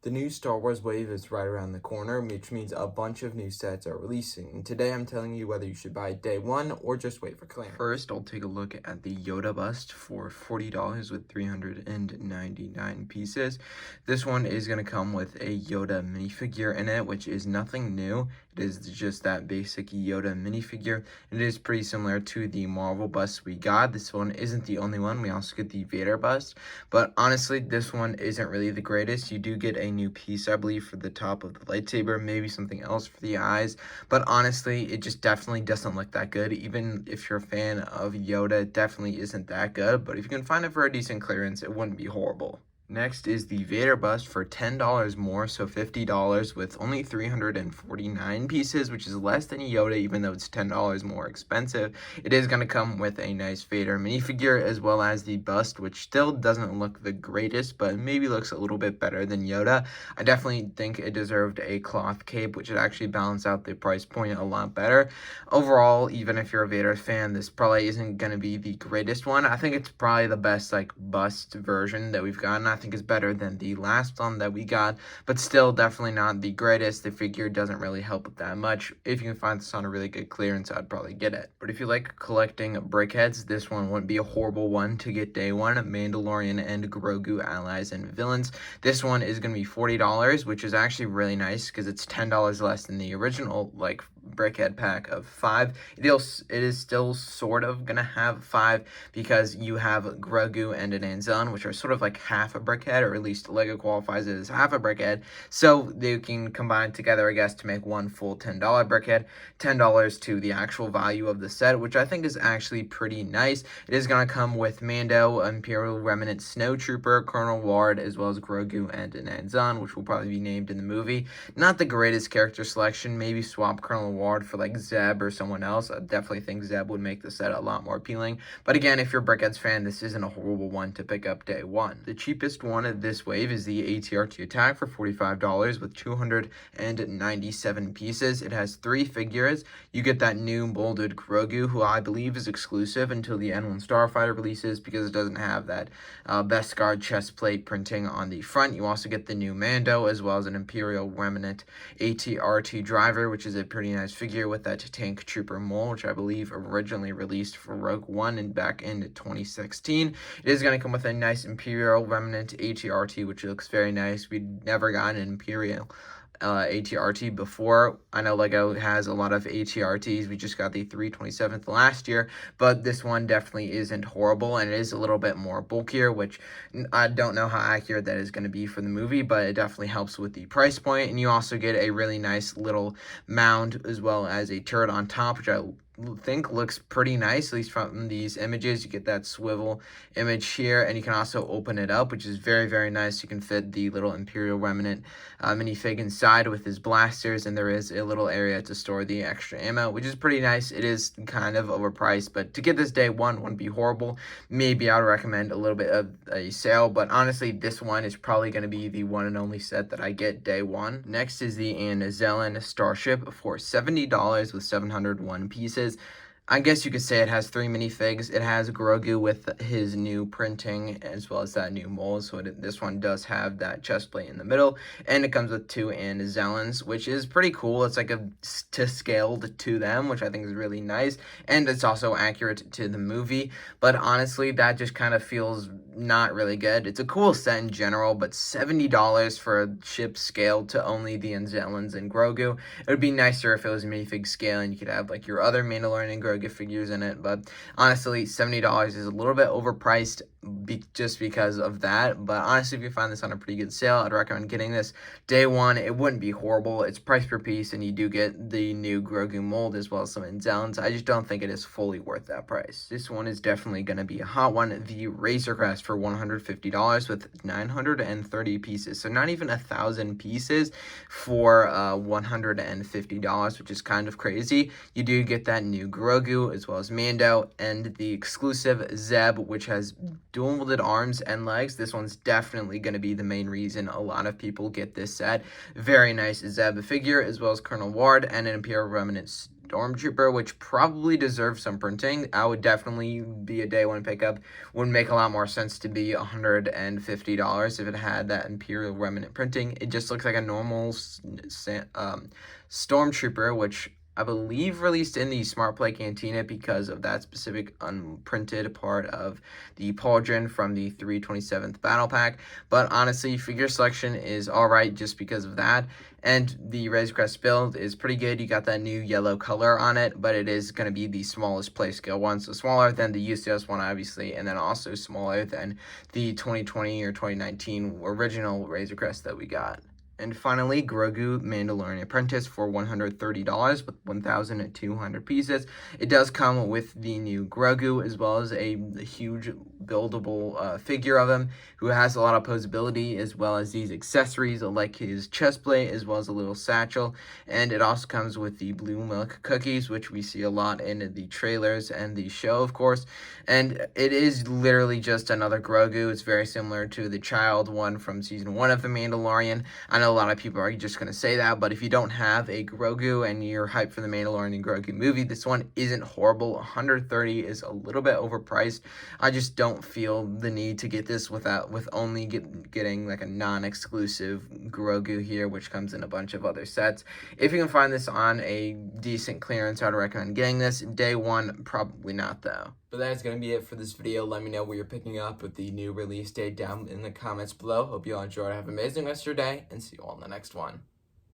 The new Star Wars wave is right around the corner, which means a bunch of new sets are releasing. And today I'm telling you whether you should buy day one or just wait for clearance. First, I'll take a look at the Yoda bust for $40 with 399 pieces. This one is going to come with a Yoda minifigure in it, which is nothing new. It is just that basic Yoda minifigure. It is pretty similar to the Marvel bust we got. This one isn't the only one. We also get the Vader bust. But honestly, this one isn't really the greatest. You do get a new piece, I believe, for the top of the lightsaber, maybe something else for the eyes. But honestly, it just definitely doesn't look that good. Even if you're a fan of Yoda, it definitely isn't that good. But if you can find it for a decent clearance, it wouldn't be horrible. Next is the Vader bust for $10 more, so $50 with only 349 pieces, which is less than Yoda, even though it's $10 more expensive. It is going to come with a nice Vader minifigure as well as the bust, which still doesn't look the greatest, but maybe looks a little bit better than Yoda. I definitely think it deserved a cloth cape, which would actually balance out the price point a lot better. Overall, even if you're a Vader fan, this probably isn't going to be the greatest one. I think it's probably the best bust version that we've gotten. I think is better than the last one that we got, but still definitely not the greatest. The figure doesn't really help it that much. If you can find this on a really good clearance, I'd probably get it. But if you like collecting brickheads, this one wouldn't be a horrible one to get day one. Mandalorian and Grogu allies and villains. This one is going to be $40, which is actually really nice because it's $10 less than the original brickhead pack of 5. It is still sort of gonna have 5 because you have Grogu and an Anzellan, which are sort of like half a brickhead, or at least LEGO qualifies it as half a brickhead, so they can combine together, I guess, to make one full $10 brickhead. $10 to the actual value of the set, which I think is actually pretty nice. It is gonna come with Mando, Imperial Remnant Snowtrooper, Colonel Ward, as well as Grogu and an Anzellan, which will probably be named in the movie. Not the greatest character selection. Maybe swap Colonel Ward for Zeb or someone else. I definitely think Zeb would make the set a lot more appealing. But again, if you're a Brickheads fan, this isn't a horrible one to pick up day one. The cheapest one of this wave is the AT-RT Attack for $45 with 297 pieces. It has 3 figures. You get that new molded Grogu, who I believe is exclusive until the N1 Starfighter releases because it doesn't have that Beskar chest plate printing on the front. You also get the new Mando as well as an Imperial Remnant AT-RT driver, which is a pretty nice figure with that tank trooper mold, which I believe originally released for Rogue One and back in 2016. It is going to come with a nice Imperial Remnant AT-RT, which looks very nice. We'd never gotten an Imperial AT-RT before. I know LEGO has a lot of AT-RTs. We just got the 327th last year, but this one definitely isn't horrible, and it is a little bit more bulkier, which I don't know how accurate that is going to be for the movie, but it definitely helps with the price point. And you also get a really nice little mound as well as a turret on top, which I think looks pretty nice, at least from these images. You get that swivel image here, and you can also open it up, which is very, very nice. You can fit the little Imperial Remnant minifig inside with his blasters, and there is a little area to store the extra ammo, which is pretty nice. It is kind of overpriced, but to get this day one wouldn't be horrible. Maybe I would recommend a little bit of a sale, but honestly, this one is probably going to be the one and only set that I get day one. Next is the Anzellan Starship for $70 with 701 pieces. I guess you could say it has 3 minifigs. It has Grogu with his new printing as well as that new mold. So this one does have that chest plate in the middle, and it comes with 2 Anzellans, which is pretty cool. It's like to scaled to them, which I think is really nice, and it's also accurate to the movie. But honestly, that just kind of feels not really good. It's a cool set in general, but $70 for a ship scaled to only the Anzellans and Grogu. It would be nicer if it was minifig scale and you could have your other Mandalorian and Grogu figures in it, but honestly, $70 is a little bit overpriced just because of that. But honestly, if you find this on a pretty good sale, I'd recommend getting this day one. It wouldn't be horrible. It's price per piece, and you do get the new Grogu mold as well as some Anzellans. I just don't think it is fully worth that price. This one is definitely going to be a hot one. The Razor Crest for $150 with 930 pieces, so not even 1,000 pieces for $150, which is kind of crazy. You do get that new Grogu as well as Mando and the exclusive Zeb, which has dual molded arms and legs. This one's definitely going to be the main reason a lot of people get this set. Very nice Zeb figure as well as Colonel Ward and an Imperial Remnant Stormtrooper, which probably deserves some printing. I would definitely be a day one pickup. Would make a lot more sense to be $150 if it had that Imperial Remnant printing. It just looks like a normal Stormtrooper, which I believe released in the Smart Play Cantina because of that specific unprinted part of the pauldron from the 327th Battle Pack. But honestly, figure selection is alright just because of that. And the Razor Crest build is pretty good. You got that new yellow color on it, but it is going to be the smallest play scale one. So smaller than the UCS one, obviously, and then also smaller than the 2020 or 2019 original Razor Crest that we got. And finally, Grogu Mandalorian Apprentice for $130 with 1,200 pieces. It does come with the new Grogu as well as a huge buildable figure of him who has a lot of posability, as well as these accessories like his chest plate as well as a little satchel. And it also comes with the blue milk cookies, which we see a lot in the trailers and the show, of course. And it is literally just another Grogu. It's very similar to the child one from season 1 of The Mandalorian. I know a lot of people are just going to say that, but if you don't have a Grogu and you're hyped for the Mandalorian and Grogu movie, this one isn't horrible. $130 is a little bit overpriced. I just don't feel the need to get this with only getting like a non-exclusive Grogu here, which comes in a bunch of other sets. If you can find this on a decent clearance, I'd recommend getting this. Day one, probably not though. But that's going to be it for this video. Let me know what you're picking up with the new release date down in the comments below. Hope you all enjoyed. Have an amazing rest of your day, and see you all in the next one.